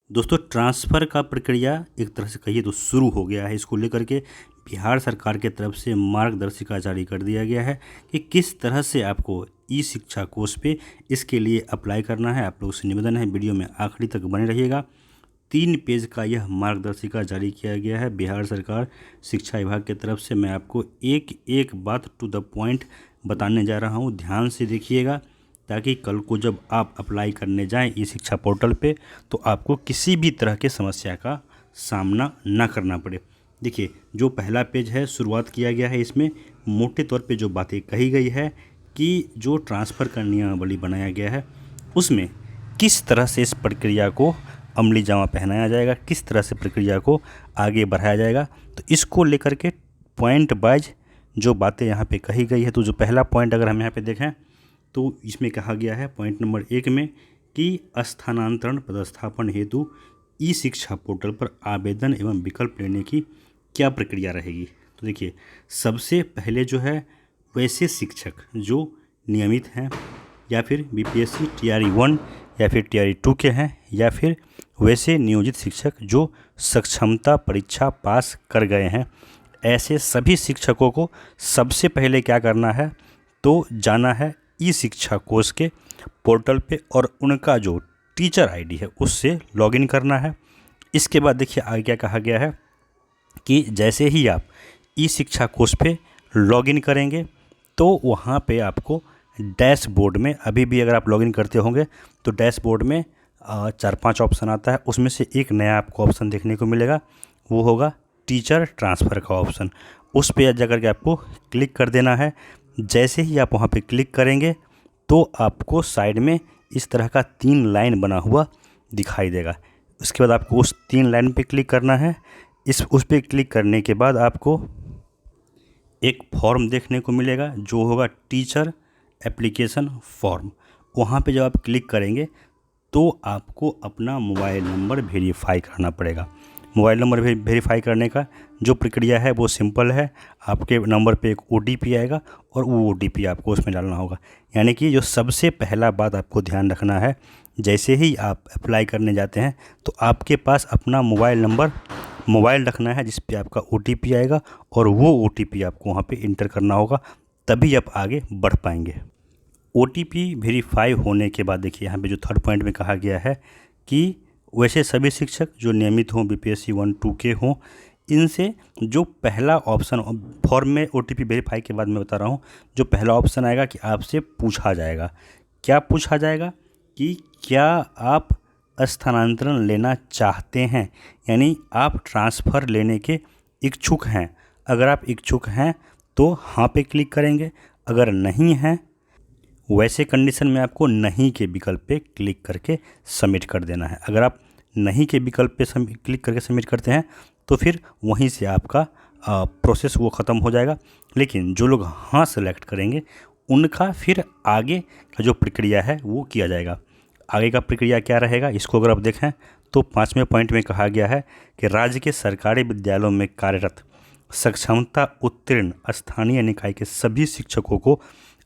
दोस्तों ट्रांसफ़र का प्रक्रिया एक तरह से कहिए तो शुरू हो गया है। इसको लेकर के बिहार सरकार के तरफ से मार्गदर्शिका जारी कर दिया गया है कि किस तरह से आपको ई शिक्षा कोष पे इसके लिए अप्लाई करना है। आप लोगों से निवेदन है वीडियो में आखिरी तक बने रहिएगा। 3 पेज का यह मार्गदर्शिका जारी किया गया है बिहार सरकार शिक्षा विभाग की तरफ से। मैं आपको एक एक बात टू द पॉइंट बताने जा रहा हूँ, ध्यान से देखिएगा ताकि कल को जब आप अप्लाई करने जाएं ई शिक्षा पोर्टल पे तो आपको किसी भी तरह के समस्या का सामना ना करना पड़े। देखिए जो पहला पेज है शुरुआत किया गया है, इसमें मोटे तौर पे जो बातें कही गई है कि जो ट्रांसफ़र का नियमावली बनाया गया है उसमें किस तरह से इस प्रक्रिया को अमली जामा पहनाया जाएगा, किस तरह से प्रक्रिया को आगे बढ़ाया जाएगा। तो इसको लेकर के पॉइंट वाइज जो बातें यहाँ पे कही गई है, तो जो पहला पॉइंट अगर हम यहाँ पे देखें तो इसमें कहा गया है पॉइंट नंबर 1 में कि स्थानांतरण पदस्थापन हेतु ई शिक्षा पोर्टल पर आवेदन एवं विकल्प लेने की क्या प्रक्रिया रहेगी। तो देखिए सबसे पहले जो है वैसे शिक्षक जो नियमित हैं या फिर बीपीएससी टीआरई 1 या फिर टीआरई 2 के हैं या फिर वैसे नियोजित शिक्षक जो सक्षमता परीक्षा पास कर गए हैं, ऐसे सभी शिक्षकों को सबसे पहले क्या करना है तो जाना है ई शिक्षा कोष के पोर्टल पे और उनका जो टीचर आईडी है उससे लॉगिन करना है। इसके बाद देखिए आगे क्या कहा गया है कि जैसे ही आप ई शिक्षा कोष पे लॉगिन करेंगे तो वहाँ पे आपको डैशबोर्ड में, अभी भी अगर आप लॉगिन करते होंगे तो डैशबोर्ड में 4-5 ऑप्शन आता है, उसमें से एक नया आपको ऑप्शन देखने को मिलेगा, वो होगा टीचर ट्रांसफ़र का ऑप्शन। उस पर जाकर के आपको क्लिक कर देना है। जैसे ही आप वहाँ पे क्लिक करेंगे तो आपको साइड में इस तरह का 3 लाइन बना हुआ दिखाई देगा। उसके बाद आपको उस 3 लाइन पे क्लिक करना है। उस पे क्लिक करने के बाद आपको एक फॉर्म देखने को मिलेगा जो होगा टीचर एप्लीकेशन फॉर्म। वहाँ पे जब आप क्लिक करेंगे तो आपको अपना मोबाइल नंबर वेरीफाई करना पड़ेगा। मोबाइल नंबर वेरीफाई करने का जो प्रक्रिया है वो सिंपल है। आपके नंबर पे एक ओटीपी आएगा और वो ओटीपी आपको उसमें डालना होगा। यानी कि जो सबसे पहला बात आपको ध्यान रखना है, जैसे ही आप अप्लाई करने जाते हैं तो आपके पास अपना मोबाइल रखना है जिस पे आपका ओटीपी आएगा और वो ओटीपी आपको वहाँ पे इंटर करना होगा, तभी आप आगे बढ़ पाएंगे। ओटीपी वेरीफाई होने के बाद देखिए यहाँ पे जो थर्ड पॉइंट में कहा गया है कि वैसे सभी शिक्षक जो नियमित हों, बीपीएससी 1-2 के हों, इनसे जो पहला ऑप्शन फॉर्म में ओटीपी वेरीफाई के बाद मैं बता रहा हूँ, जो पहला ऑप्शन आएगा कि आपसे पूछा जाएगा। क्या पूछा जाएगा कि क्या आप स्थानांतरण लेना चाहते हैं, यानी आप ट्रांसफ़र लेने के इच्छुक हैं। अगर आप इच्छुक हैं तो हाँ पे क्लिक करेंगे, अगर नहीं हैं वैसे कंडीशन में आपको नहीं के विकल्प पे क्लिक करके सबमिट कर देना है। अगर आप नहीं के विकल्प पे क्लिक करके सबमिट करते हैं तो फिर वहीं से आपका प्रोसेस वो ख़त्म हो जाएगा। लेकिन जो लोग हाँ सेलेक्ट करेंगे उनका फिर आगे का जो प्रक्रिया है वो किया जाएगा। आगे का प्रक्रिया क्या रहेगा इसको अगर आप देखें तो 5वें पॉइंट में कहा गया है कि राज्य के सरकारी विद्यालयों में कार्यरत सक्षमता उत्तीर्ण स्थानीय निकाय के सभी शिक्षकों को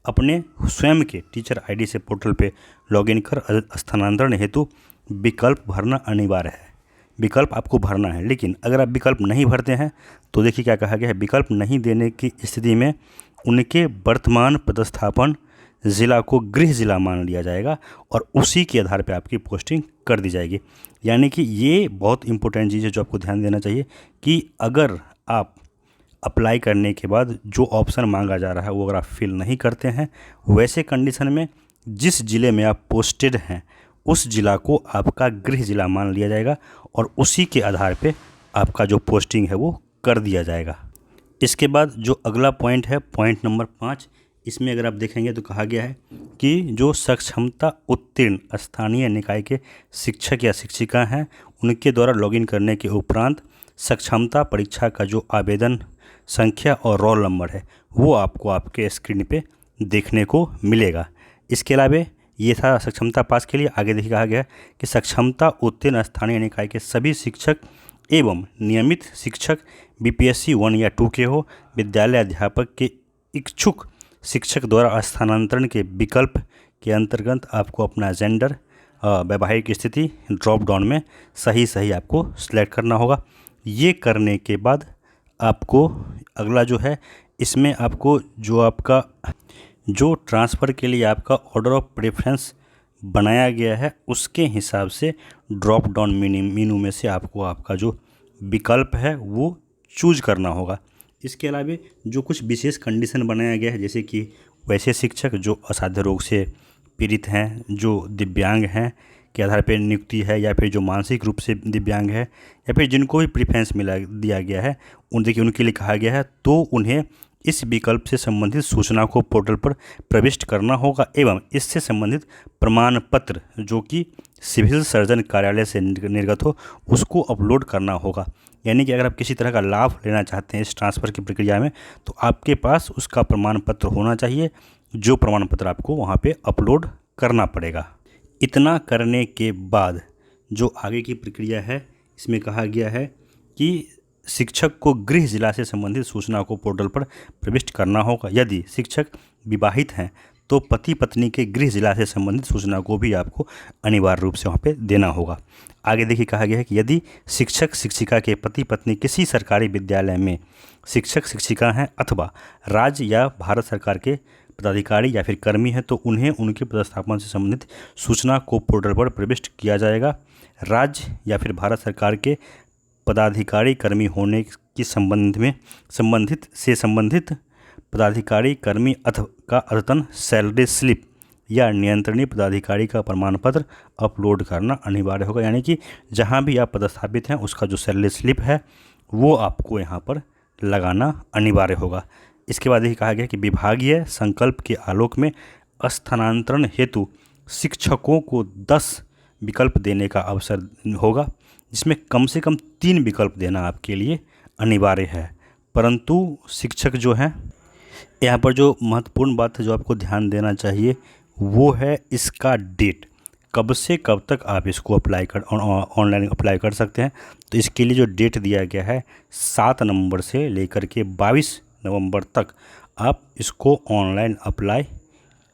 अपने स्वयं के टीचर आईडी से पोर्टल पे लॉगिन कर स्थानांतरण हेतु विकल्प भरना अनिवार्य है। विकल्प आपको भरना है, लेकिन अगर आप विकल्प नहीं भरते हैं तो देखिए क्या कहा गया है, विकल्प नहीं देने की स्थिति में उनके वर्तमान पदस्थापन ज़िला को गृह ज़िला मान लिया जाएगा और उसी के आधार पर आपकी पोस्टिंग कर दी जाएगी। यानी कि ये बहुत इंपॉर्टेंट चीज़ है जो आपको ध्यान देना चाहिए कि अगर आप अप्लाई करने के बाद जो ऑप्शन मांगा जा रहा है वो अगर आप फिल नहीं करते हैं, वैसे कंडीशन में जिस ज़िले में आप पोस्टेड हैं उस ज़िला को आपका गृह ज़िला मान लिया जाएगा और उसी के आधार पे आपका जो पोस्टिंग है वो कर दिया जाएगा। इसके बाद जो अगला पॉइंट है पॉइंट नंबर 5, इसमें अगर आप देखेंगे तो कहा गया है कि जो सक्षमता उत्तीर्ण स्थानीय निकाय के शिक्षक या शिक्षिका हैं उनके द्वारा लॉगिन करने के उपरांत सक्षमता परीक्षा का जो आवेदन संख्या और रोल नंबर है वो आपको आपके स्क्रीन पे देखने को मिलेगा। इसके अलावा ये था सक्षमता पास के लिए। आगे देखिए कहा गया कि सक्षमता उत्तीर्ण स्थानीय निकाय के सभी शिक्षक एवं नियमित शिक्षक बीपीएससी 1 या 2 के हो, विद्यालय अध्यापक के इच्छुक शिक्षक द्वारा स्थानांतरण के विकल्प के अंतर्गत आपको अपना जेंडर, वैवाहिक स्थिति ड्रॉप डाउन में सही सही आपको सिलेक्ट करना होगा। ये करने के बाद आपको अगला जो है इसमें आपको जो ट्रांसफ़र के लिए आपका ऑर्डर ऑफ प्रेफरेंस बनाया गया है उसके हिसाब से ड्रॉप डाउन मेनू में से आपको आपका जो विकल्प है वो चूज करना होगा। इसके अलावा जो कुछ विशेष कंडीशन बनाया गया है, जैसे कि वैसे शिक्षक जो असाध्य रोग से पीड़ित हैं, जो दिव्यांग हैं के आधार पर नियुक्ति है, या फिर जो मानसिक रूप से दिव्यांग है, या फिर जिनको भी प्रेफरेंस दिया गया है उनके लिए कहा गया है, तो उन्हें इस विकल्प से संबंधित सूचना को पोर्टल पर प्रविष्ट करना होगा एवं इससे संबंधित प्रमाण पत्र जो कि सिविल सर्जन कार्यालय से निर्गत हो उसको अपलोड करना होगा। यानी कि अगर आप किसी तरह का लाभ लेना चाहते हैं इस ट्रांसफ़र की प्रक्रिया में तो आपके पास उसका प्रमाण पत्र होना चाहिए, जो प्रमाण पत्र आपको वहाँ पे अपलोड करना पड़ेगा। इतना करने के बाद जो आगे की प्रक्रिया है इसमें कहा गया है कि शिक्षक को गृह जिला से संबंधित सूचना को पोर्टल पर प्रविष्ट करना होगा। यदि शिक्षक विवाहित हैं तो पति पत्नी के गृह जिला से संबंधित सूचना को भी आपको अनिवार्य रूप से वहाँ पे देना होगा। आगे देखिए कहा गया है कि यदि शिक्षक शिक्षिका के पति पत्नी किसी सरकारी विद्यालय में शिक्षक शिक्षिका हैं अथवा राज्य या भारत सरकार के पदाधिकारी या फिर कर्मी हैं तो उन्हें उनके पदस्थापन से संबंधित सूचना को पोर्टल पर प्रविष्ट किया जाएगा। राज्य या फिर भारत सरकार के पदाधिकारी कर्मी होने की संबंधित पदाधिकारी कर्मी का अद्यतन सैलरी स्लिप या नियंत्रणीय पदाधिकारी का प्रमाण पत्र अपलोड करना अनिवार्य होगा। यानी कि जहां भी आप पदस्थापित हैं उसका जो सैलरी स्लिप है वो आपको यहां पर लगाना अनिवार्य होगा। इसके बाद ये कहा गया कि विभागीय संकल्प के आलोक में स्थानांतरण हेतु शिक्षकों को 10 विकल्प देने का अवसर होगा, जिसमें कम से कम 3 विकल्प देना आपके लिए अनिवार्य है। परंतु शिक्षक जो हैं, यहाँ पर जो महत्वपूर्ण बात है जो आपको ध्यान देना चाहिए वो है इसका डेट, कब से कब तक आप इसको ऑनलाइन अप्लाई कर सकते हैं। तो इसके लिए जो डेट दिया गया है 7 नवंबर से लेकर के 22 नवंबर तक आप इसको ऑनलाइन अप्लाई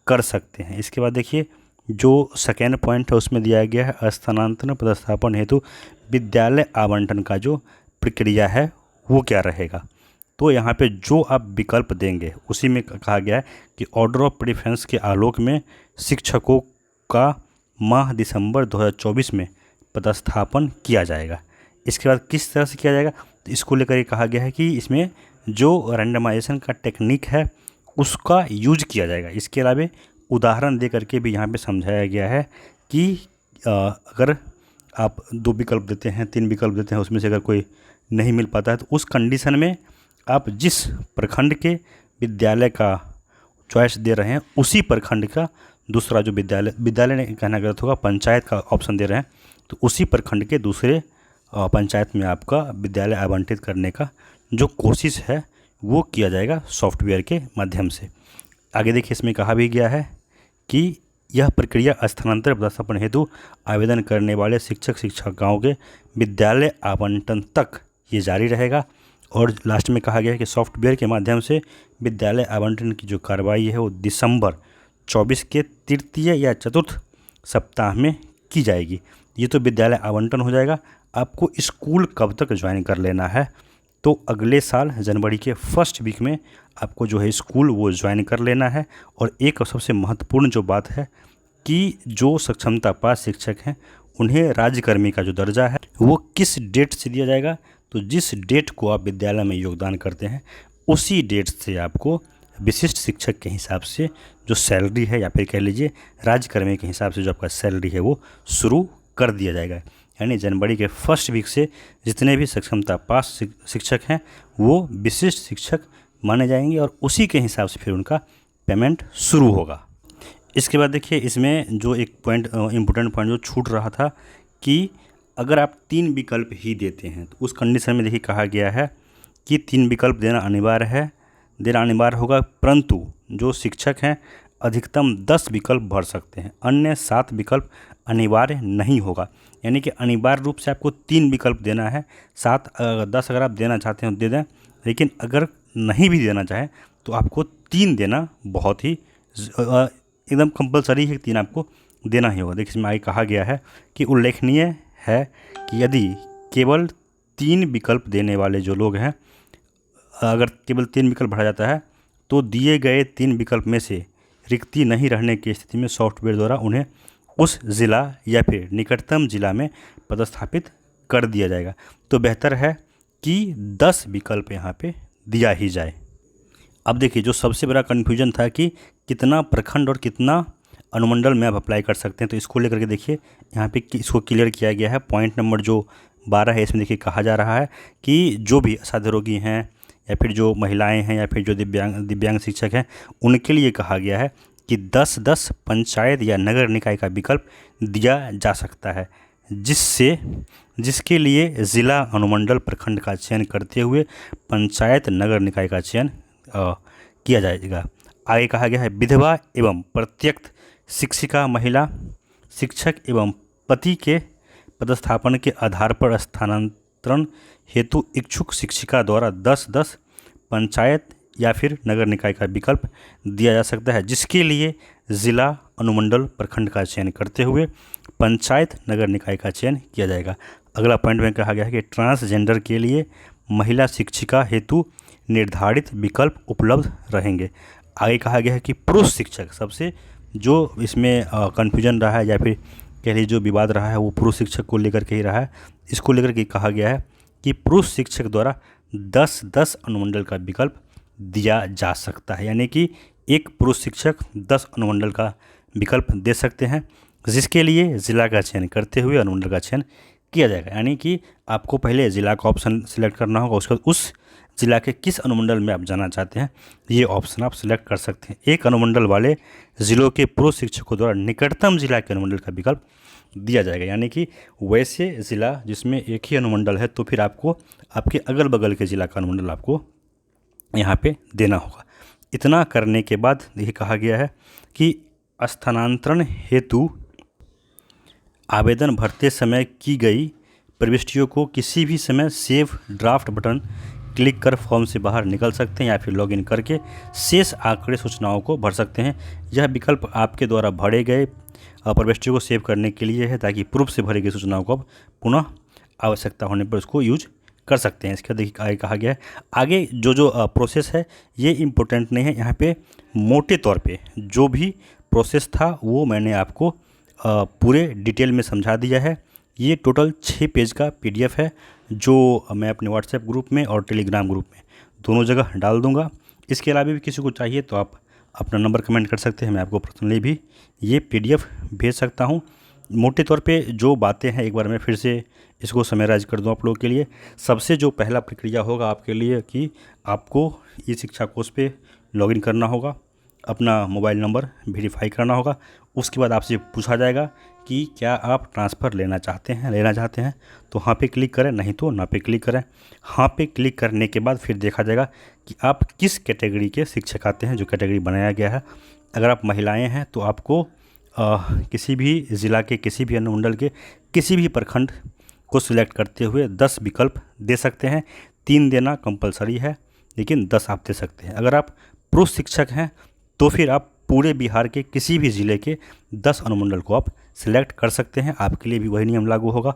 कर सकते हैं। इसके बाद देखिए जो सेकेंड पॉइंट है उसमें दिया गया है स्थानांतरण पदस्थापन हेतु विद्यालय आवंटन का जो प्रक्रिया है वो क्या रहेगा। तो यहाँ पे जो आप विकल्प देंगे उसी में कहा गया है कि ऑर्डर ऑफ प्रेफरेंस के आलोक में शिक्षकों का माह दिसंबर 2024 में पदस्थापन किया जाएगा। इसके बाद किस तरह से किया जाएगा तो इसको लेकर कहा गया है कि इसमें जो रैंडमाइजेशन का टेक्निक है उसका यूज किया जाएगा। इसके अलावा उदाहरण दे करके भी यहाँ पे समझाया गया है कि अगर आप 2 विकल्प देते हैं 3 विकल्प देते हैं उसमें से अगर कोई नहीं मिल पाता है तो उस कंडीशन में आप जिस प्रखंड के विद्यालय का चॉइस दे रहे हैं उसी प्रखंड का दूसरा जो विद्यालय ने कहना गलत होगा, पंचायत का ऑप्शन दे रहे हैं तो उसी प्रखंड के दूसरे पंचायत में आपका विद्यालय आवंटित करने का जो कोशिश है वो किया जाएगा सॉफ्टवेयर के माध्यम से। आगे देखिए इसमें कहा भी गया है कि यह प्रक्रिया स्थानांतरण पदस्थापन हेतु आवेदन करने वाले शिक्षक शिक्षिकाओं के विद्यालय आवंटन तक ये जारी रहेगा। और लास्ट में कहा गया है कि सॉफ्टवेयर के माध्यम से विद्यालय आवंटन की जो कार्रवाई है वो दिसंबर 24 के तृतीय या चतुर्थ सप्ताह में की जाएगी। ये तो विद्यालय आवंटन हो जाएगा। आपको स्कूल कब तक ज्वाइन कर लेना है तो अगले साल जनवरी के फर्स्ट वीक में आपको जो है स्कूल वो ज्वाइन कर लेना है। और एक सबसे महत्वपूर्ण जो बात है कि जो सक्षमता पास शिक्षक हैं उन्हें राज्यकर्मी का जो दर्जा है वो किस डेट से दिया जाएगा तो जिस डेट को आप विद्यालय में योगदान करते हैं उसी डेट से आपको विशिष्ट शिक्षक के हिसाब से जो सैलरी है या फिर कह लीजिए राज्यकर्मी के हिसाब से जो आपका सैलरी है वो शुरू कर दिया जाएगा। यानी जनवरी के फर्स्ट वीक से जितने भी सक्षमता पास शिक्षक हैं वो विशिष्ट शिक्षक माने जाएंगे और उसी के हिसाब से फिर उनका पेमेंट शुरू होगा। इसके बाद देखिए इसमें जो एक पॉइंट इम्पोर्टेंट पॉइंट जो छूट रहा था कि अगर आप 3 विकल्प ही देते हैं तो उस कंडीशन में देखिए कहा गया है कि 3 विकल्प देना अनिवार्य होगा, परंतु जो शिक्षक हैं अधिकतम 10 विकल्प भर सकते हैं, अन्य 7 विकल्प अनिवार्य नहीं होगा। यानी कि अनिवार्य रूप से आपको 3 विकल्प देना है, 10 अगर आप देना चाहते हैं तो दे दें, लेकिन अगर नहीं भी देना चाहें तो आपको 3 देना बहुत ही एकदम कंपलसरी है, 3 आपको देना ही होगा। देखिए इसमें आगे कहा गया है कि उल्लेखनीय है कि यदि केवल 3 विकल्प देने वाले जो लोग हैं, अगर केवल 3 विकल्प भरा जाता है तो दिए गए 3 विकल्प में से रिक्ति नहीं रहने की स्थिति में सॉफ्टवेयर द्वारा उन्हें उस ज़िला या फिर निकटतम ज़िला में पदस्थापित कर दिया जाएगा। तो बेहतर है कि 10 विकल्प यहाँ पे दिया ही जाए। अब देखिए जो सबसे बड़ा कन्फ्यूजन था कि कितना प्रखंड और कितना अनुमंडल में आप अप्लाई कर सकते हैं, तो इसको लेकर के देखिए यहाँ पे इसको क्लियर किया गया है। पॉइंट नंबर जो 12 है इसमें देखिए कहा जा रहा है कि जो भी असाध्य रोगी हैं या फिर जो महिलाएं हैं या फिर जो दिव्यांग शिक्षक हैं, उनके लिए कहा गया है कि 10-10 पंचायत या नगर निकाय का विकल्प दिया जा सकता है, जिसके लिए ज़िला, अनुमंडल, प्रखंड का चयन करते हुए पंचायत नगर निकाय का चयन किया जाएगा। आगे कहा गया है विधवा एवं प्रत्यक्ष शिक्षिका महिला शिक्षक एवं पति के पदस्थापन के आधार पर स्थानांतरण हेतु इच्छुक शिक्षिका द्वारा 10-10 पंचायत या फिर नगर निकाय का विकल्प दिया जा सकता है, जिसके लिए ज़िला, अनुमंडल, प्रखंड का चयन करते हुए पंचायत नगर निकाय का चयन किया जाएगा। अगला पॉइंट में कहा गया है कि ट्रांसजेंडर के लिए महिला शिक्षिका हेतु निर्धारित विकल्प उपलब्ध रहेंगे। आगे कहा गया है कि पुरुष शिक्षक, सबसे जो इसमें कन्फ्यूजन रहा है या फिर कह लीजिए जो विवाद रहा है वो पुरुष शिक्षक को लेकर के ही रहा है। इसको लेकर के कहा गया है कि पुरुष शिक्षक द्वारा 10-10 अनुमंडल का विकल्प दिया जा सकता है, यानी कि एक पुरुष शिक्षक 10 अनुमंडल का विकल्प दे सकते हैं, जिसके लिए ज़िला का चयन करते हुए अनुमंडल का चयन किया जाएगा। यानी कि आपको पहले ज़िला का ऑप्शन सिलेक्ट करना होगा, उसके बाद उस ज़िला के किस अनुमंडल में आप जाना चाहते हैं ये ऑप्शन आप सिलेक्ट कर सकते हैं। एक अनुमंडल वाले ज़िलों के पुरुष शिक्षकों द्वारा निकटतम ज़िला के अनुमंडल का विकल्प दिया जाएगा, यानी कि वैसे ज़िला जिसमें एक ही अनुमंडल है तो फिर आपको आपके अगल बगल के ज़िला का अनुमंडल आपको यहाँ पे देना होगा। इतना करने के बाद ये कहा गया है कि स्थानांतरण हेतु आवेदन भरते समय की गई प्रविष्टियों को किसी भी समय सेव ड्राफ्ट बटन क्लिक कर फॉर्म से बाहर निकल सकते हैं या फिर लॉगिन करके शेष आंकड़े सूचनाओं को भर सकते हैं। यह विकल्प आपके द्वारा भरे गए प्रविष्टियों को सेव करने के लिए है, ताकि पूर्व से भरी गई सूचनाओं को पुनः आवश्यकता होने पर उसको यूज कर सकते हैं। इसके देखिए आगे कहा गया है, आगे जो प्रोसेस है ये इम्पोर्टेंट नहीं है। यहाँ पे मोटे तौर पे जो भी प्रोसेस था वो मैंने आपको पूरे डिटेल में समझा दिया है। ये टोटल 6 पेज का PDF है, जो मैं अपने व्हाट्सएप ग्रुप में और टेलीग्राम ग्रुप में दोनों जगह डाल दूंगा। इसके अलावा भी किसी को चाहिए तो आप अपना नंबर कमेंट कर सकते हैं, मैं आपको पर्सनली भी ये PDF भेज सकता हूँ। मोटे तौर पे जो बातें हैं एक बार मैं फिर से इसको समराइज कर दूँ आप लोगों के लिए। सबसे जो पहला प्रक्रिया होगा आपके लिए कि आपको ई शिक्षा कोष पे लॉगिन करना होगा, अपना मोबाइल नंबर वेरीफाई करना होगा। उसके बाद आपसे पूछा जाएगा कि क्या आप ट्रांसफ़र लेना चाहते हैं तो हाँ पे क्लिक करें, नहीं तो ना पे क्लिक करें। हाँ पे क्लिक करने के बाद फिर देखा जाएगा कि आप किस कैटेगरी के शिक्षक आते हैं, जो कैटेगरी बनाया गया है। अगर आप महिलाएं हैं तो आपको किसी भी ज़िला के किसी भी अनुमंडल के किसी भी प्रखंड को सिलेक्ट करते हुए 10 विकल्प दे सकते हैं। 3 देना कंपलसरी है, लेकिन 10 आप दे सकते हैं। अगर आप पुरुष शिक्षक हैं तो फिर आप पूरे बिहार के किसी भी ज़िले के 10 अनुमंडल को आप सिलेक्ट कर सकते हैं। आपके लिए भी वही नियम लागू होगा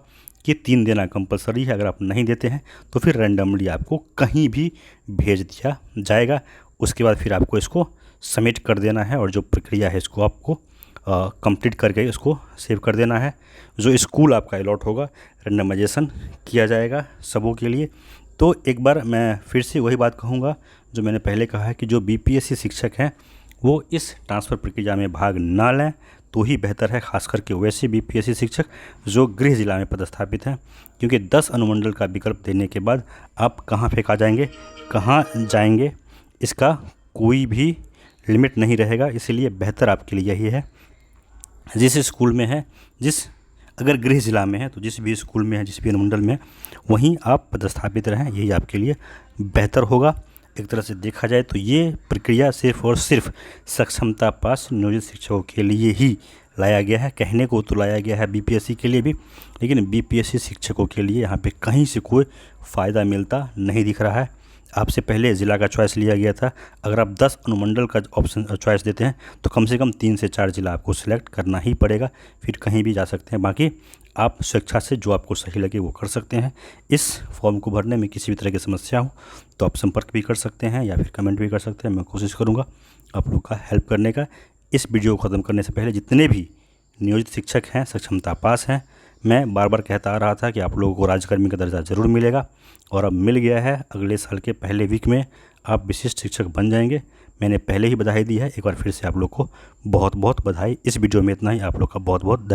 कि 3 देना कंपलसरी है। अगर आप नहीं देते हैं तो फिर रैंडमली आपको कहीं भी भेज दिया जाएगा। उसके बाद फिर आपको इसको सबमिट कर देना है और जो प्रक्रिया है इसको आपको कंप्लीट करके इसको सेव कर देना है। जो स्कूल आपका अलॉट होगा रैंडमाइजेशन किया जाएगा सबों के लिए। तो एक बार मैं फिर से वही बात कहूँगा जो मैंने पहले कहा है कि जो BPSC शिक्षक हैं वो इस ट्रांसफ़र प्रक्रिया में भाग ना लें तो ही बेहतर है, खास करके वैसे BPSC शिक्षक जो गृह जिला में पदस्थापित हैं, क्योंकि 10 अनुमंडल का विकल्प देने के बाद आप कहाँ फेंका जाएंगे, कहाँ जाएंगे, इसका कोई भी लिमिट नहीं रहेगा। इसलिए बेहतर आपके लिए यही है, जिस स्कूल में है, अगर गृह जिला में है तो जिस भी स्कूल में है, जिस भी अनुमंडल में, वहीं आप पदस्थापित रहें, यही आपके लिए बेहतर होगा। एक तरह से देखा जाए तो ये प्रक्रिया सिर्फ और सिर्फ सक्षमता पास नियोजित शिक्षकों के लिए ही लाया गया है। कहने को तो लाया गया है BPSC के लिए भी, लेकिन BPSC शिक्षकों के लिए यहाँ पे कहीं से कोई फ़ायदा मिलता नहीं दिख रहा है। आपसे पहले ज़िला का चॉइस लिया गया था। अगर आप 10 अनुमंडल का ऑप्शन चॉइस देते हैं तो कम से कम 3 से 4 ज़िला आपको सिलेक्ट करना ही पड़ेगा, फिर कहीं भी जा सकते हैं। बाकी आप स्वेच्छा से जो आपको सही लगे वो कर सकते हैं। इस फॉर्म को भरने में किसी भी तरह की समस्या हो तो आप संपर्क भी कर सकते हैं या फिर कमेंट भी कर सकते हैं। मैं कोशिश करूँगा आप लोग का हेल्प करने का। इस वीडियो को ख़त्म करने से पहले जितने भी नियोजित शिक्षक हैं, सक्षमता पास हैं, मैं बार बार कहता आ रहा था कि आप लोगों को राज्यकर्मी का दर्जा ज़रूर मिलेगा और अब मिल गया है। अगले साल के पहले वीक में आप विशिष्ट शिक्षक बन जाएंगे। मैंने पहले ही बधाई दी है, एक बार फिर से आप लोग को बहुत बहुत बधाई। इस वीडियो में इतना ही। आप लोग का बहुत बहुत धन्यवाद।